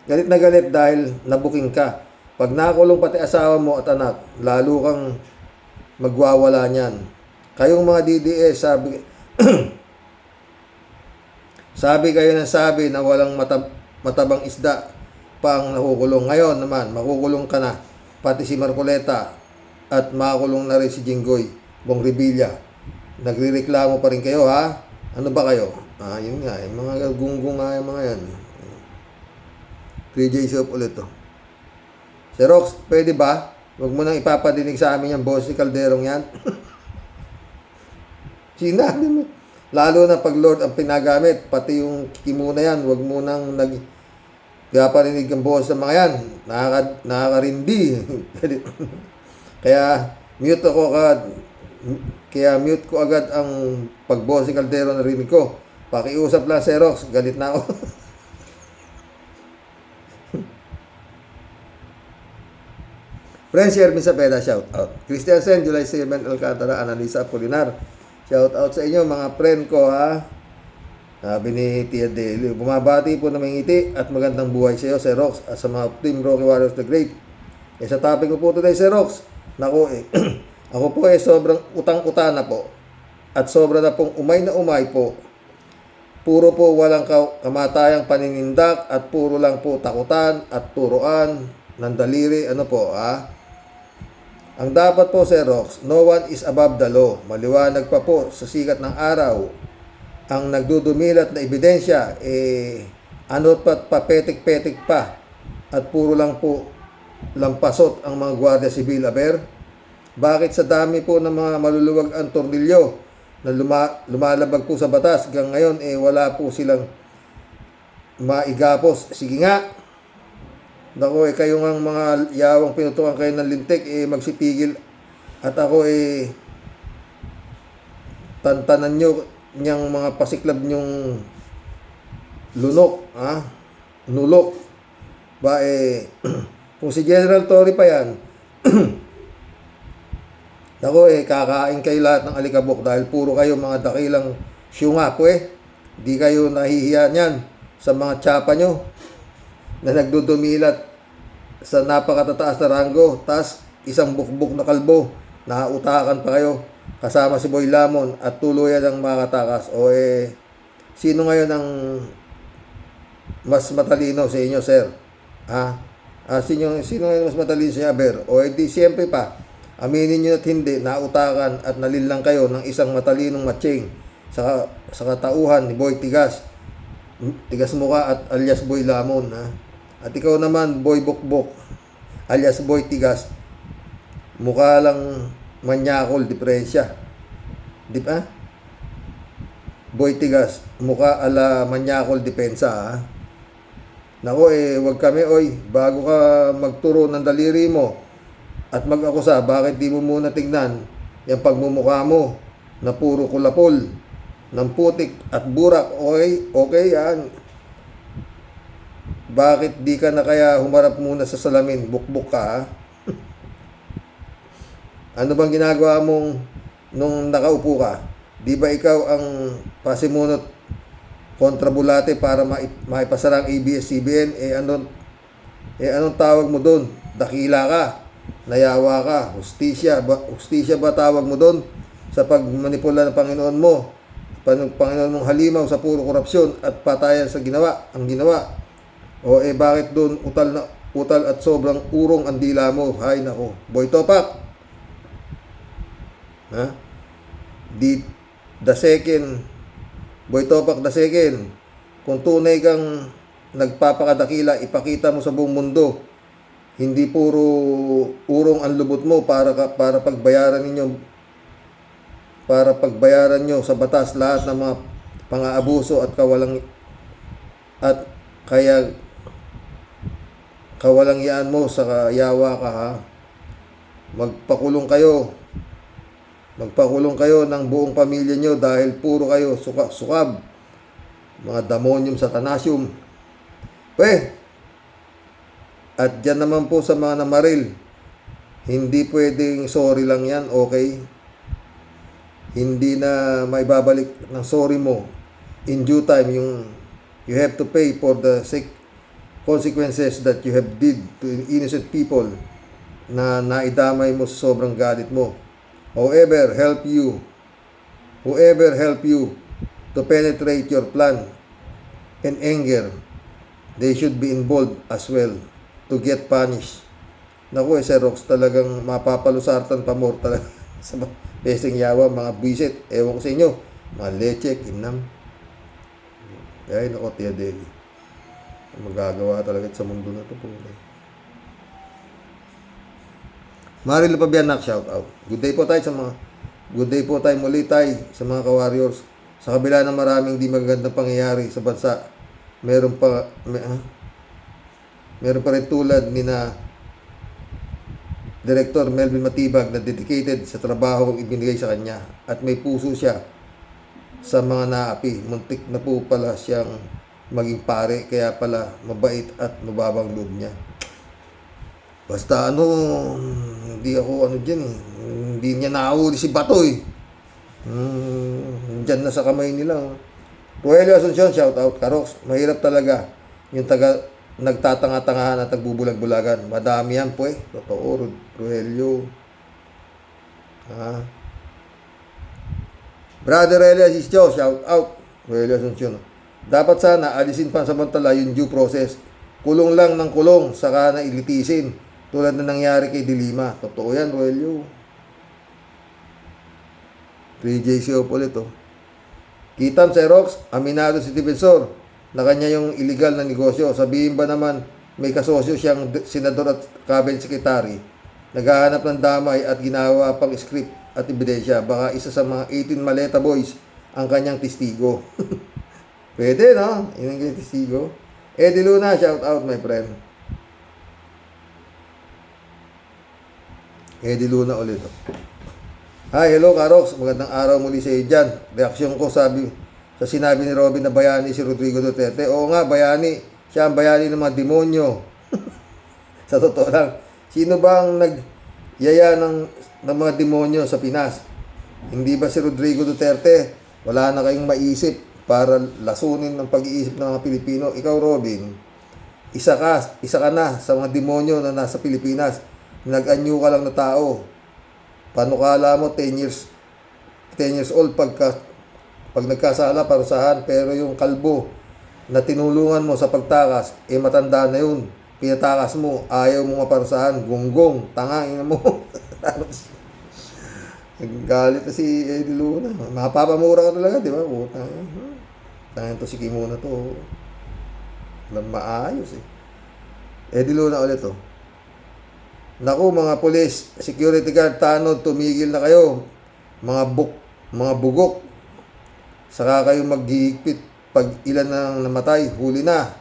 galit na galit dahil nabuking ka. Pag nakulong pati asawa mo at anak, lalo kang magwawala niyan. Kayong mga DDS, sabi kayo ng sabi na walang matabang isda pa ang nakukulong. Ngayon naman, makukulong ka na. Pati si Marcoleta at makakulong na rin si Jinggoy Bong Revilla. Nagrereklamo pa rin kayo, ha? Ano ba kayo? Yun nga, yung mga gunggong nga yung mga yan. 3JCO ulit to. Xerox, pwede ba? Huwag mo nang ipapadinig sa amin yung boss si Calderong yan. Sinabi mo. Lalo na pag Lord ang pinagamit, pati yung kimuna yan, wag mo nang parinig ang boses ng mga yan. Nakakarindi. Kaya mute ko agad ang pagboses ni Caldero na rinig ko. Pakiusap lang, Xerox, galit na ako. Friends, Shermin Sapeda, shout out. Christian Sen, July 7, Alcantara, Analisa Apolinar. Shout out sa inyo, mga friend ko, ha. Sabi ni Tia Deli, bumabati po na may ngiti at magandang buhay sa iyo, Xerox, at sa mga Team Rocky Warriors the Great. Sa topic ko po today, Xerox, naku ako po sobrang utang-uta na po. At sobra na pong umay na umay po. Puro po walang kamatayang paninindak at puro lang po takutan at turuan ng daliri. Ano po, ha? Ang dapat po, Xerox, no one is above the law. Maliwanag pa po sa sikat ng araw. Ang nagdudumilat na ebidensya, ano pat papetik-petik pa. At puro lang po lampasot ang mga Guardia Civil, aber. Bakit sa dami po ng mga maluluwag ang tornilyo na lumalabag po sa batas, hanggang ngayon, wala po silang maigapos? Sige nga. Naku, kayo nga mga yawang pinutukan kayo ng lintik, magsipigil. At ako, tantanan nyo niyang mga pasiklab nyong lunok, ha? Nulok. Ba, kung si General Torre pa yan, naku, kakain kayo lahat ng alikabok dahil puro kayo mga dakilang syunga po, Di kayo nahihiya niyan sa mga tsapa nyo na nagdudumilat sa napakatataas na ranggo, tas isang bukbuk na kalbo, nautakan pa kayo kasama si Boy Lamon at tuluyan ng makatakas. Sino ngayon ang mas matalino sa inyo, sir? Sino ngayon mas matalino sa inyo, aber? Di siyempre pa, aminin nyo at hindi, nautakan at nalilang kayo ng isang matalinong matching sa katauhan ni Boy Tigas Muka at alias Boy Lamon, ha? At ikaw naman, Boy Bukbok alias Boy Tigas, mukha lang manyakol, diferensya. Di ba? Boy Tigas, mukha ala manyakol, depensa, ha? Nako, wag kami, bago ka magturo ng daliri mo at mag-akusa, bakit di mo muna tignan yung pagmumukha mo na puro kulapol ng putik at burak? Okay, yan. Bakit di ka na kaya humarap muna sa salamin? Bukbuk ka, ha? Ano bang ginagawa mong nung nakaupo ka? Di ba ikaw ang pasimunot kontrabulate para maipasara ang ABS-CBN? Anong tawag mo doon? Dakila ka? Nayawa ka? Hustisya ba tawag mo doon? Sa pagmanipula ng Panginoon mo? Panginoon mong halimaw sa puro korupsyon at patayan sa ang ginawa? Bakit doon utal at sobrang urong ang dila mo? Hay nako, Boy Topak. The second, Boy Topak the second. Kung tunay kang nagpapakadakila, ipakita mo sa buong mundo. Hindi puro urong ang lubot mo para pagbayaran nyo sa batas lahat ng mga pang-aabuso at kawalangyaan mo sa yawa ka, ha? Magpakulong kayo ng buong pamilya nyo dahil puro kayo sukab, mga demonyum satanasium. At dyan naman po sa mga namaril, hindi pwedeng sorry lang yan, okay? Hindi na maibabalik ng sorry mo. In due time, you have to pay for the consequences that you have did to innocent people na naidamay mo sa sobrang galit mo. Whoever help you to penetrate your plan and anger, they should be involved as well to get punished. Naku, Xerox, talagang mapapalusartan pa more talaga sa pesing yawa, mga buwisit. Ewan ko sa inyo, mga leche, kinam. Kaya naku, Tia Deli, magagawa talaga sa mundo na ito po. Maril Pabianak, shout out. Good day po tayo muli tayo sa mga ka-warriors. Sa kabila ng maraming di magagandang pangyayari sa bansa, meron pa rin tulad ni na Director Melvin Matibag na dedicated sa trabaho ibinigay sa kanya at may puso siya sa mga naapi. Muntik na po pala siyang maging pare, kaya pala mabait at mababang loob niya. Basta hindi ako dyan eh. Hindi niya nahuli si Bato eh. Dyan na sa kamay nila. Rogelio Asuncion, shout out. Karox, mahirap talaga yung nagtatanga-tangahan at nagbubulag-bulagan. Madami yan po eh. Totoo, Rogelio. Brother Elias Ischo, shout out. Rogelio Asuncion. Dapat sana alisin pansamantala yung due process. Kulong lang ng kulong, saka na ilitisin. Tulad na nangyari kay Dilima. Totoo yan, Rogelio. 3JC ulit oh. Kitam Xerox, aminado si Defensor na kanya yung illegal na negosyo. Sabihin ba naman may kasosyo siyang senador at cabinet secretary, naghahanap ng damay at ginawa pang script at ebidensya. Baka isa sa mga 18 maleta boys ang kanyang testigo. Pwede, no? Yun ang kanyang testigo. Eddie Luna, shout out my friend. Eddie Luna ulit oh. Hi, hello Karox. Magandang araw muli sa iyo dyan. Reaksyon ko sa sinabi ni Robin na bayani si Rodrigo Duterte. Oo nga, bayani. Siya ang bayani ng mga demonyo. Sa totoo lang, sino ba ang nagyaya ng mga demonyo sa Pinas? Hindi ba si Rodrigo Duterte? Wala na kayong maisip para lasunin ng pag-iisip ng mga Pilipino. Ikaw, Robin, isa ka na sa mga demonyo na nasa Pilipinas. Nag-anyo ka lang na tao. Paano kala mo 10 years old pag nagkasala parusahan, pero yung kalbo na tinulungan mo sa pagtakas matanda na yun, pinatakas mo, ayaw mo maparusahan, gonggong, tangangin mo. Galit na si Eddie Luna. Mapapamura ka talaga, di ba? Tangin to si Kimuna to. Walang maayos eh. Eddie Luna ulit oh. Naku mga pulis, security guard, tanod, tumigil na kayo. Mga bugok. Saka kayo maghihigpit pag ilan nang namatay, huli na.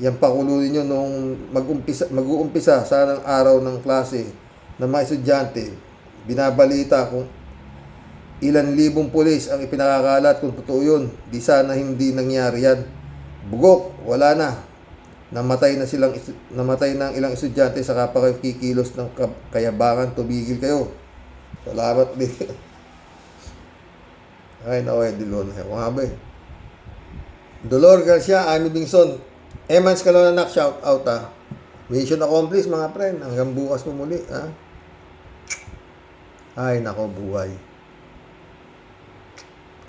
Yan pakulo ninyo nung mag-uumpisa sanang araw ng klase ng mga estudyante. Binabalita kung ilan libong pulis ang ipinakakalat. Kung totoo yun, di sana hindi nangyari yan. Bugok, wala na. Namatay ng ilang estudyante, saka pa kayo kikilos ng kayabangan, tumigil kayo. Salamat din. Ay, naku, Eddie Luna. Kung nga ba eh. Dolor Garcia, Amy Bingson, Emans Kalananak, shout out ha. Mission accomplished mga friend. Hanggang bukas mo muli ha. Ay, nako, buhay.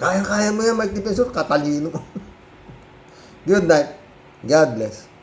Kaya mo yan, Mike Defensor. Katalino. Good night. God bless.